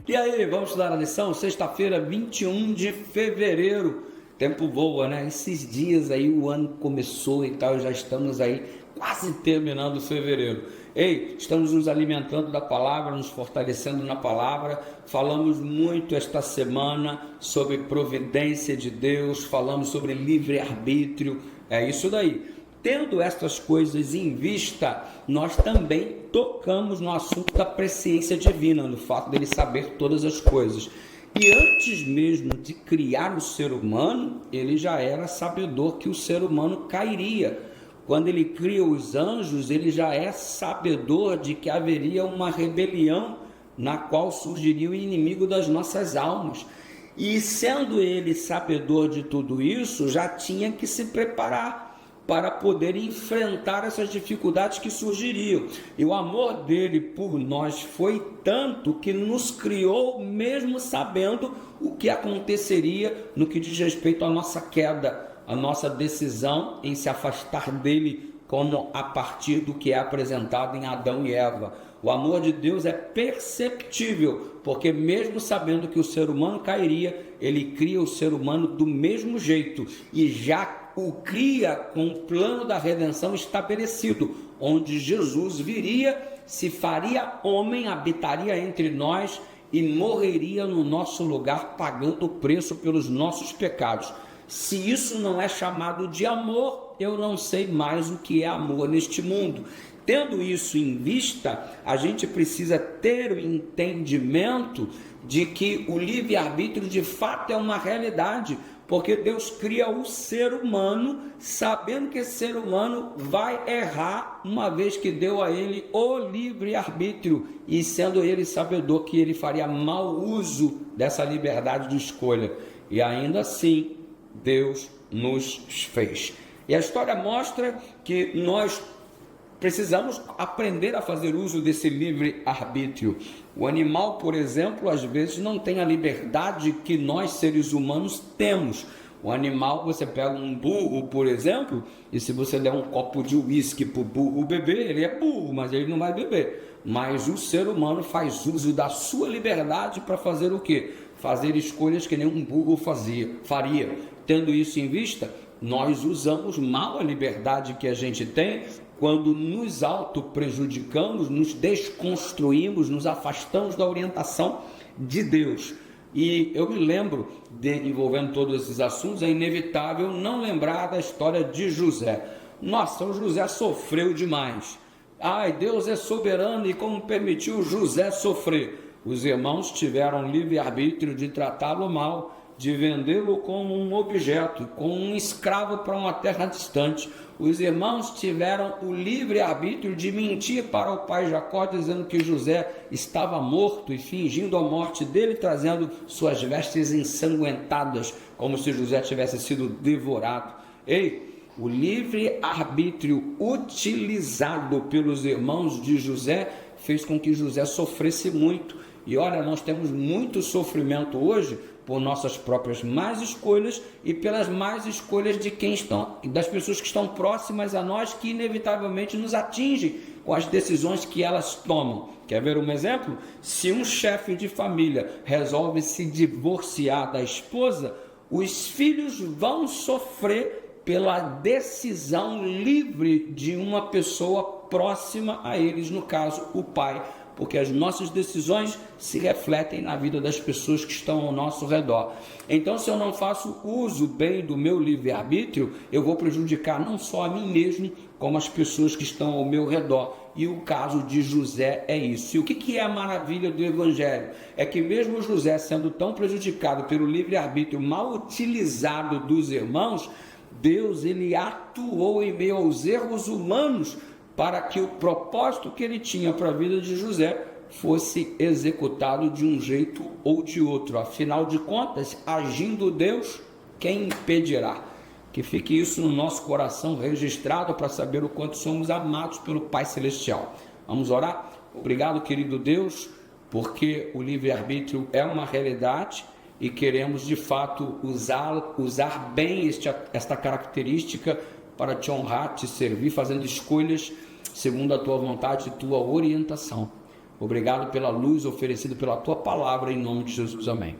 E aí, vamos estudar a lição? Sexta-feira, 21 de fevereiro. Tempo voa, né? Esses dias aí o ano começou e tal, já estamos aí quase terminando fevereiro. Ei, estamos nos alimentando da palavra, nos fortalecendo na palavra. Falamos muito esta semana sobre providência de Deus, falamos sobre livre-arbítrio, é isso daí. Tendo estas coisas em vista, nós também tocamos no assunto da presciência divina, no fato dele saber todas as coisas. E antes mesmo de criar o ser humano, ele já era sabedor que o ser humano cairia. Quando ele cria os anjos, ele já é sabedor de que haveria uma rebelião na qual surgiria o inimigo das nossas almas. E sendo ele sabedor de tudo isso, já tinha que se preparar para poder enfrentar essas dificuldades que surgiriam. E o amor dele por nós foi tanto que nos criou mesmo sabendo o que aconteceria no que diz respeito à nossa queda, a nossa decisão em se afastar dele, como a partir do que é apresentado em Adão e Eva. O amor de Deus é perceptível, porque mesmo sabendo que o ser humano cairia, ele cria o ser humano do mesmo jeito e já o cria com o plano da redenção estabelecido, onde Jesus viria, se faria homem, habitaria entre nós e morreria no nosso lugar, pagando o preço pelos nossos pecados. Se isso não é chamado de amor, eu não sei mais o que é amor neste mundo. Tendo isso em vista, a gente precisa ter o entendimento de que o livre-arbítrio de fato é uma realidade, porque Deus cria o ser humano sabendo que esse ser humano vai errar, uma vez que deu a ele o livre-arbítrio, e sendo ele sabedor que ele faria mau uso dessa liberdade de escolha. E ainda assim, Deus nos fez. E a história mostra que nós precisamos aprender a fazer uso desse livre-arbítrio. O animal, por exemplo, às vezes não tem a liberdade que nós, seres humanos, temos. O animal, você pega um burro, por exemplo, e se você der um copo de uísque para o burro beber, ele é burro, mas ele não vai beber. Mas o ser humano faz uso da sua liberdade para fazer o quê? Fazer escolhas que nenhum burro faria. Tendo isso em vista, nós usamos mal a liberdade que a gente tem quando nos auto-prejudicamos, nos desconstruímos, nos afastamos da orientação de Deus. E eu me lembro, envolvendo todos esses assuntos, é inevitável não lembrar da história de José. Nossa, o José sofreu demais. Ai, Deus é soberano e como permitiu José sofrer? Os irmãos tiveram livre-arbítrio de tratá-lo mal, de vendê-lo como um objeto, como um escravo para uma terra distante. Os irmãos tiveram o livre-arbítrio de mentir para o pai Jacó, dizendo que José estava morto e fingindo a morte dele, trazendo suas vestes ensanguentadas, como se José tivesse sido devorado. Ei, o livre-arbítrio utilizado pelos irmãos de José fez com que José sofresse muito. E olha, nós temos muito sofrimento hoje por nossas próprias más escolhas e pelas más escolhas de das pessoas que estão próximas a nós, que inevitavelmente nos atingem com as decisões que elas tomam. Quer ver um exemplo? Se um chefe de família resolve se divorciar da esposa, os filhos vão sofrer pela decisão livre de uma pessoa próxima a eles, no caso, o pai, porque as nossas decisões se refletem na vida das pessoas que estão ao nosso redor. Então, se eu não faço uso bem do meu livre-arbítrio, eu vou prejudicar não só a mim mesmo, como as pessoas que estão ao meu redor. E o caso de José é isso. E o que é a maravilha do Evangelho? É que mesmo José sendo tão prejudicado pelo livre-arbítrio mal utilizado dos irmãos, Deus ele atuou em meio aos erros humanos para que o propósito que ele tinha para a vida de José fosse executado de um jeito ou de outro. Afinal de contas, agindo Deus, quem impedirá? Que fique isso no nosso coração registrado para saber o quanto somos amados pelo Pai Celestial. Vamos orar? Obrigado, querido Deus, porque o livre-arbítrio é uma realidade e queremos de fato usar bem esta característica para te honrar, te servir, fazendo escolhas segundo a tua vontade e tua orientação. Obrigado pela luz oferecida pela tua palavra, em nome de Jesus, amém.